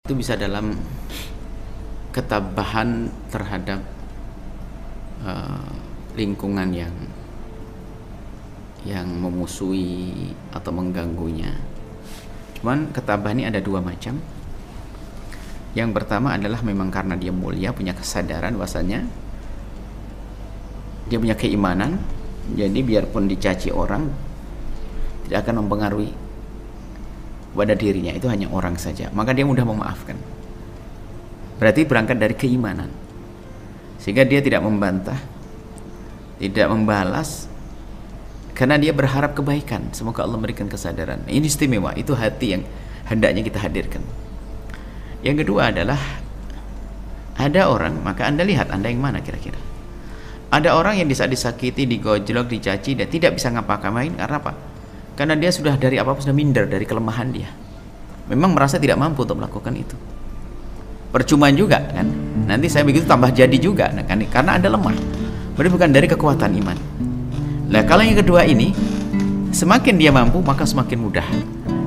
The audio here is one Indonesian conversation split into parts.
itu bisa dalam ketabahan terhadap lingkungan yang memusuhi atau mengganggunya. Cuman ketabahan ini ada dua macam. Yang pertama adalah memang karena dia mulia, punya kesadaran bahwasanya dia punya keimanan, jadi biarpun dicaci orang tidak akan mempengaruhi pada dirinya, itu hanya orang saja, maka dia mudah memaafkan. Berarti berangkat dari keimanan, sehingga dia tidak membantah, tidak membalas, karena dia berharap kebaikan. Semoga Allah memberikan kesadaran. Ini istimewa, itu hati yang hendaknya kita hadirkan. Yang kedua adalah ada orang, maka Anda lihat Anda yang mana kira-kira. Ada orang yang bisa disakiti, digojlok, dicaci dan tidak bisa ngapa-ngapain karena apa? Karena dia sudah dari apa-apa sudah minder dari kelemahan dia. Memang merasa tidak mampu untuk melakukan itu. Percuma juga kan? Nanti saya begitu tambah jadi juga, nah, kan? Karena Anda lemah. Berarti bukan dari kekuatan iman. Nah, kalau yang kedua ini, semakin dia mampu maka semakin mudah.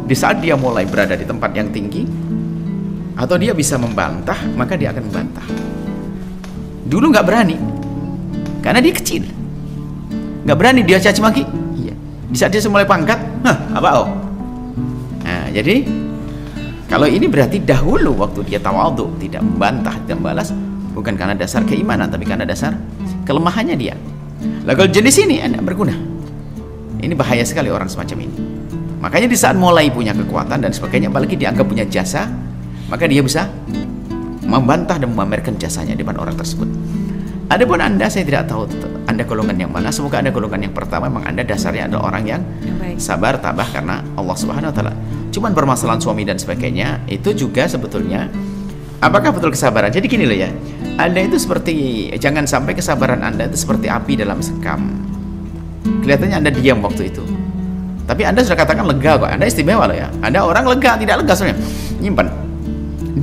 Di saat dia mulai berada di tempat yang tinggi atau dia bisa membantah, maka dia akan membantah. Dulu nggak berani, karena dia kecil. Nggak berani dia caci maki. Di saat dia mulai pangkat, apa oh? Nah, jadi kalau ini berarti dahulu waktu dia tawadhu, tidak membantah, tidak membalas, bukan karena dasar keimanan, tapi karena dasar kelemahannya dia. Lah kalau jenis ini Anda berguna. Ini bahaya sekali orang semacam ini. Makanya di saat mulai punya kekuatan dan sebagainya, apalagi dianggap punya jasa, maka dia bisa membantah dan memamerkan jasanya di depan orang tersebut. Adapun Anda, saya tidak tahu Anda golongan yang mana. Semoga Anda golongan yang pertama. Memang Anda dasarnya adalah orang yang sabar, tabah karena Allah Subhanahu Wa Taala. Cuman permasalahan suami dan sebagainya itu juga sebetulnya apakah betul kesabaran? Jadi gini loh ya, Anda itu seperti, jangan sampai kesabaran Anda itu seperti api dalam sekam. Kelihatannya Anda diam waktu itu, tapi Anda sudah katakan lega kok. Anda istimewa loh ya. Anda orang lega, tidak lega soalnya nyimpan.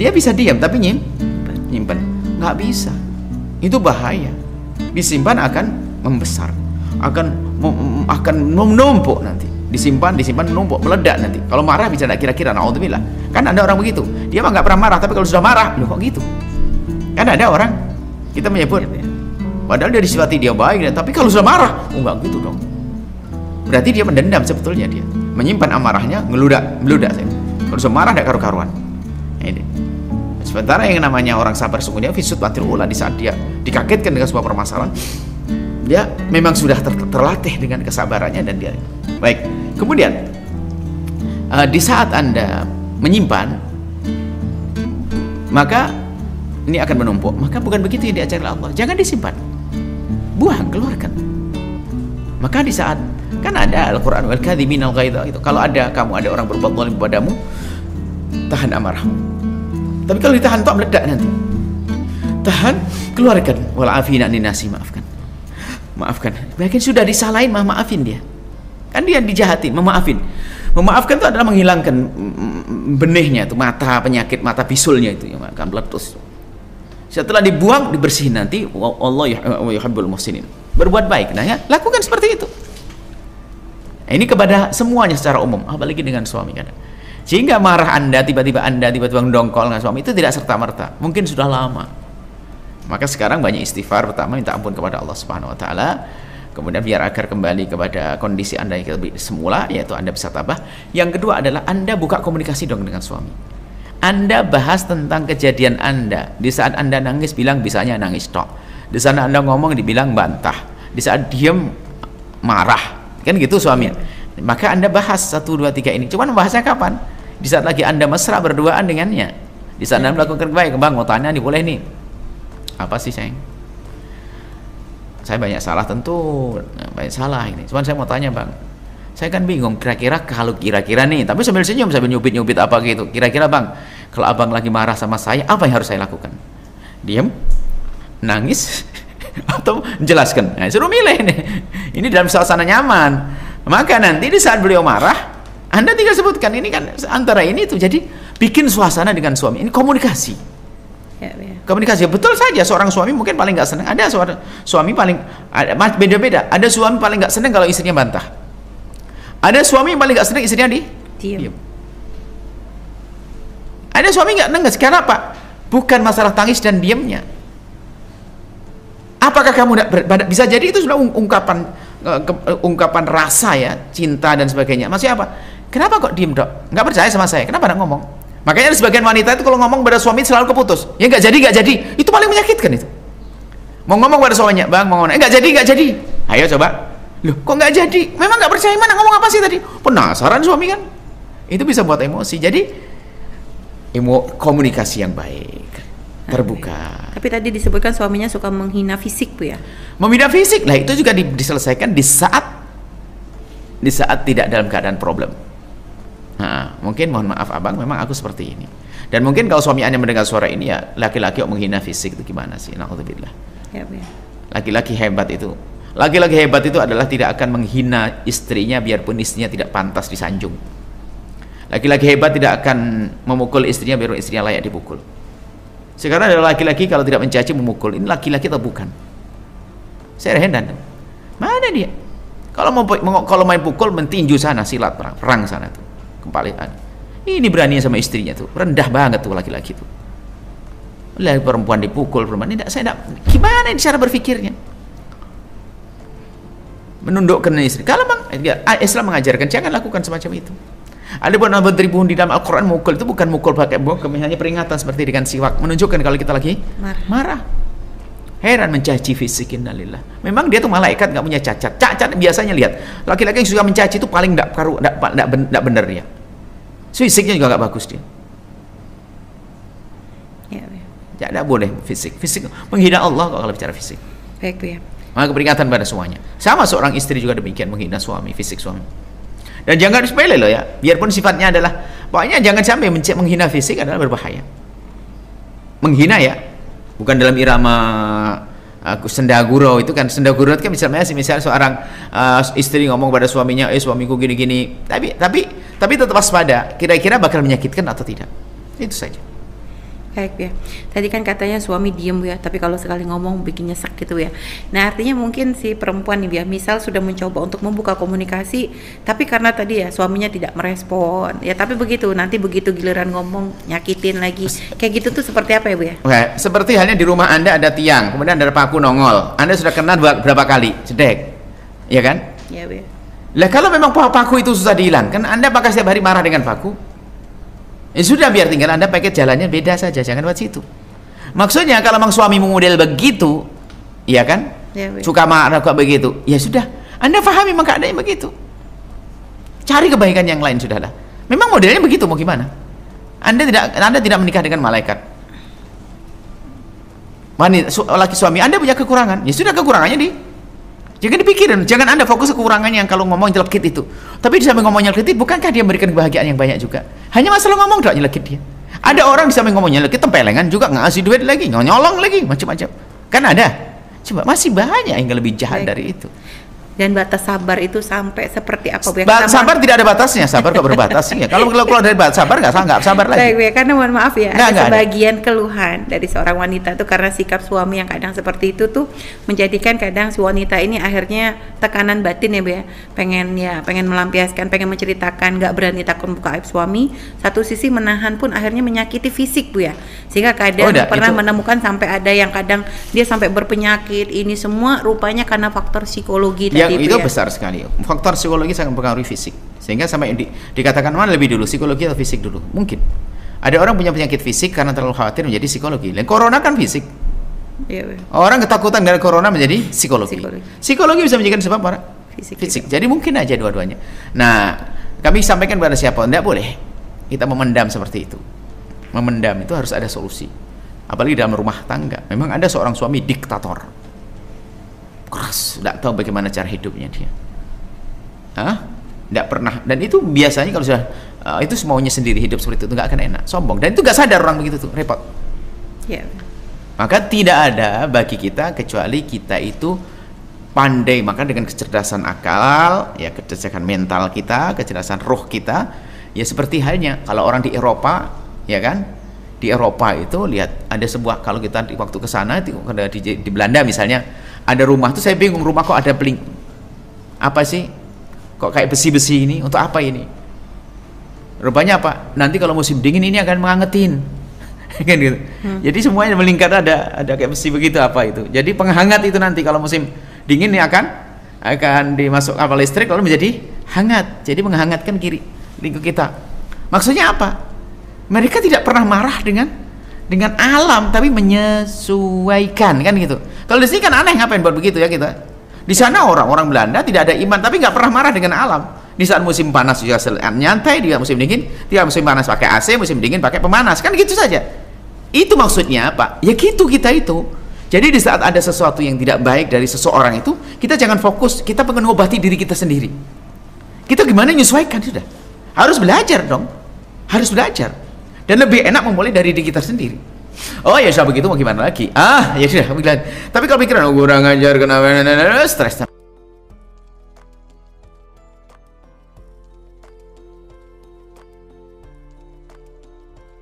Dia bisa diam tapi nyimpan. Nggak bisa. Itu bahaya. Disimpan akan membesar, akan menumpuk nanti. Disimpan menumpuk, meledak nanti. Kalau marah bisa tidak kira-kira, naudzubillah. Kan ada orang begitu. Dia mah nggak pernah marah, tapi kalau sudah marah, loh kok gitu? Kan ada orang kita menyebut, padahal dia disifati dia baik, tapi kalau sudah marah, oh nggak gitu dong. Berarti dia mendendam sebetulnya, dia menyimpan amarahnya, meludak saya. Kalau sudah marah tidak karu-karuan. Ini. Sementara yang namanya orang sabar sungguhnya fisut batil ula, di saat dia dikagetkan dengan sebuah permasalahan, dia memang sudah terlatih dengan kesabarannya dan dia baik. Kemudian di saat Anda menyimpan, maka ini akan menumpuk. Maka bukan begitu yang diajarkan Allah. Jangan disimpan, buang, keluarkan. Maka di saat kan ada Al-Quran wal kadhiminal ghaidha itu, kalau ada orang berbuat zalim padamu, tahan amarahmu. Tapi kalau ditahan tok meledak nanti. Tahan, keluarkan. Wal afina anin nasi, maafkan. Mungkin sudah disalahin, maafin dia. Kan dia dijahatin, memaafin. Memaafkan itu adalah menghilangkan benihnya itu, mata penyakit, mata bisulnya itu yang akan meletus. Setelah dibuang, dibersihin nanti. Allah yuhibbul muhsinin. Berbuat baik. Nah ya, lakukan seperti itu. Nah, ini kepada semuanya secara umum, apalagi dengan suami kan. Sehingga marah Anda, tiba-tiba mendongkol dengan suami itu tidak serta-merta, mungkin sudah lama. Maka sekarang banyak istighfar, pertama minta ampun kepada Allah Subhanahu Wa Taala, kemudian biar agar kembali kepada kondisi Anda yang lebih semula, yaitu Anda bisa tabah. Yang kedua adalah Anda buka komunikasi dong dengan suami. Anda bahas tentang kejadian Anda. Di saat Anda nangis, bilang bisanya nangis tok. Di saat Anda ngomong, dibilang bantah. Di saat diem, marah. Kan gitu suaminya. Maka Anda bahas 1, 2, 3 ini. Cuman membahasnya kapan? Di saat lagi Anda mesra berduaan dengannya. Di saat Anda melakukan kebaikan, bang mau tanya nih, boleh nih. Apa sih sayang? Saya banyak salah tentu, banyak salah ini. Cuman saya mau tanya bang, saya kan bingung kira-kira nih, tapi sambil senyum, sambil nyubit apa gitu. Kira-kira bang, kalau abang lagi marah sama saya, apa yang harus saya lakukan? Diam, nangis, atau menjelaskan? Nah, suruh milih nih. Ini dalam suasana nyaman. Maka nanti di saat beliau marah, Anda tinggal sebutkan, ini kan antara ini itu, jadi bikin suasana dengan suami. Ini komunikasi. Ya. Komunikasi, betul saja seorang suami mungkin paling nggak senang. Ada suami paling beda-beda. Ada suami paling nggak senang kalau istrinya bantah. Ada suami yang paling nggak senang istrinya diam. Ada suami nggak nangis, karena apa? Bukan masalah tangis dan diamnya. Apakah kamu bisa jadi itu sudah ungkapan rasa ya, cinta dan sebagainya. Maksudnya apa? Kenapa kok diem, Dok? Nggak percaya sama saya, kenapa nggak ngomong? Makanya ada sebagian wanita itu kalau ngomong pada suami selalu keputus. Ya nggak jadi. Itu paling menyakitkan itu. Mau ngomong pada suaminya, Bang, mau ngomong, nggak jadi. Ayo coba. Loh, kok nggak jadi? Memang nggak percaya, mana ngomong apa sih tadi? Penasaran suami kan? Itu bisa buat emosi. Jadi komunikasi yang baik, terbuka. Tapi tadi disebutkan suaminya suka menghina fisik, Bu ya? Menghina fisik, lah itu juga diselesaikan di saat tidak dalam keadaan problem. Nah, mungkin mohon maaf Abang, memang aku seperti ini. Dan mungkin kalau suami Anda mendengar suara ini, ya laki-laki kok menghina fisik itu gimana sih? Na'udzubillah. Ya, ya. Laki-laki hebat itu adalah tidak akan menghina istrinya biarpun istrinya tidak pantas disanjung. Laki-laki hebat tidak akan memukul istrinya biarpun istrinya layak dipukul. Sekarang ada laki-laki kalau tidak mencaci memukul. Ini laki-laki atau bukan? Saya heran. Mana dia? Kalau main pukul, mentinju sana, silat perang sana tuh. Kepalitan. Ini berani sama istrinya tuh. Rendah banget tuh laki-laki tuh. Lah perempuan dipukul, perempuan ini gimana ini cara berpikirnya? Menundukkan istri. Kalau Islam mengajarkan jangan lakukan semacam itu. Ada pun bertribun di dalam Al-Quran, mukul itu bukan mukul pakai bom, hanya peringatan seperti dengan siwak, menunjukkan kalau kita lagi marah. Heran, mencaci fisik, innalillah. Memang dia tuh malaikat, nggak punya cacat. Cacat biasanya lihat laki-laki yang suka mencaci itu paling nggak benar dia. Fisiknya juga nggak bagus dia. Ya, tidak boleh fisik menghina Allah kalau bicara fisik. Baik, Bu ya. Maka peringatan pada semuanya. Sama seorang istri juga demikian, menghina suami, fisik suami. Dan jangan sepele loh ya. Biarpun sifatnya adalah, pokoknya jangan sampai menghina fisik adalah berbahaya. Menghina ya, bukan dalam irama sendaguro itu kan. Sendaguro itu kan misalnya seorang istri ngomong pada suaminya, suamiku gini-gini. Tapi tetap waspada. Kira-kira bakal menyakitkan atau tidak? Itu saja. Baik ya. Tadi kan katanya suami diem ya, tapi kalau sekali ngomong bikin nyesek gitu ya. Nah artinya mungkin si perempuan nih ya, misal sudah mencoba untuk membuka komunikasi, tapi karena tadi ya suaminya tidak merespon, ya tapi nanti begitu giliran ngomong nyakitin lagi. Kayak gitu tuh seperti apa ya Bu ya? Oke, seperti halnya di rumah Anda ada tiang, kemudian ada paku nongol. Anda sudah kena berapa kali? Cedek, ya kan? Iya Bu ya. Lah kalau memang paku itu susah dihilangkan, Anda apakah setiap hari marah dengan paku? Ya sudah, biar tinggal Anda pakai jalannya beda saja, jangan buat situ. Maksudnya kalau memang suami model begitu, ya kan? Ya, suka marah kok begitu. Ya sudah, Anda pahami memang keadaannya begitu. Cari kebaikan yang lain sudahlah. Memang modelnya begitu, mau gimana? Anda tidak menikah dengan malaikat. Laki suami Anda punya kekurangan. Ya sudah, kekurangannya jangan dipikirin, jangan Anda fokus ke kekurangannya yang kalau ngomong nyelekit itu. Tapi di samping ngomong nyelekit, bukankah dia memberikan kebahagiaan yang banyak juga? Hanya masalah ngomong doang nyelekit dia. Ada orang di samping ngomong nyelekit, tempelengan juga ngasih duit lagi, nyolong lagi, macam-macam. Kan ada. Coba masih banyak yang lebih jahat dari itu. Dan batas sabar itu sampai seperti apa Bu? Sabar tidak ada batasnya, sabar kok berbatas ya. Kalau keluar dari batas sabar nggak sabar lagi. Baik, karena mohon maaf ya, ada sebagian keluhan dari seorang wanita itu karena sikap suami yang kadang seperti itu tuh menjadikan kadang si wanita ini akhirnya tekanan batin ya Bu ya, pengen melampiaskan, pengen menceritakan, nggak berani takut buka aib suami. Satu sisi menahan pun akhirnya menyakiti fisik Bu ya, sehingga kadang pernah menemukan sampai ada yang kadang dia sampai berpenyakit. Ini semua rupanya karena faktor psikologi. Itu besar sekali. Faktor psikologi sangat mempengaruhi fisik. Sehingga sampai dikatakan mana lebih dulu, psikologi atau fisik dulu? Mungkin. Ada orang punya penyakit fisik karena terlalu khawatir menjadi psikologi. Dan corona kan fisik. Orang ketakutan dari corona menjadi psikologi. Psikologi bisa menjadi sebab para fisik. Jadi mungkin aja dua-duanya. Nah, kami sampaikan kepada siapa? Tidak boleh kita memendam seperti itu. Memendam itu harus ada solusi. Apalagi dalam rumah tangga. Memang ada seorang suami diktator. Keras, tidak tahu bagaimana cara hidupnya dia. Tidak pernah. Dan itu biasanya kalau sudah itu semaunya sendiri hidup seperti itu nggak akan enak, sombong. Dan itu nggak sadar orang begitu tuh, repot. Maka tidak ada bagi kita kecuali kita itu pandai. Maka dengan kecerdasan akal, ya kecerdasan mental kita, kecerdasan roh kita, ya seperti halnya kalau orang di Eropa, ya kan? Di Eropa itu lihat ada sebuah, kalau kita waktu ke sana di Belanda misalnya, ada rumah tuh saya bingung, rumah kok ada apa sih? Kok kayak besi-besi ini? Untuk apa ini? Rupanya apa? Nanti kalau musim dingin ini akan menghangatin. Kan gitu. Jadi semuanya melingkar, ada kayak besi begitu apa itu. Jadi penghangat itu nanti kalau musim dingin ini akan dimasuk kapal listrik lalu menjadi hangat. Jadi menghangatkan lingkup kita. Maksudnya apa? Mereka tidak pernah marah dengan alam, tapi menyesuaikan, kan gitu. Kalau di sini kan aneh, ngapain buat begitu ya kita? Di sana orang Belanda tidak ada iman, tapi nggak pernah marah dengan alam. Di saat musim panas juga nyantai, dia musim dingin, dia musim panas pakai AC, musim dingin pakai pemanas, kan gitu saja. Itu maksudnya apa? Ya gitu kita itu. Jadi di saat ada sesuatu yang tidak baik dari seseorang itu, kita jangan fokus, kita pengen mengobati diri kita sendiri. Kita gimana menyesuaikan, sudah. Harus belajar dong. Harus belajar. Dan lebih enak memulai dari diri kita sendiri. Oh ya sudah begitu, mau gimana lagi? Ya sudah, tapi kalau pikiran kurang ajar, kenapa stres.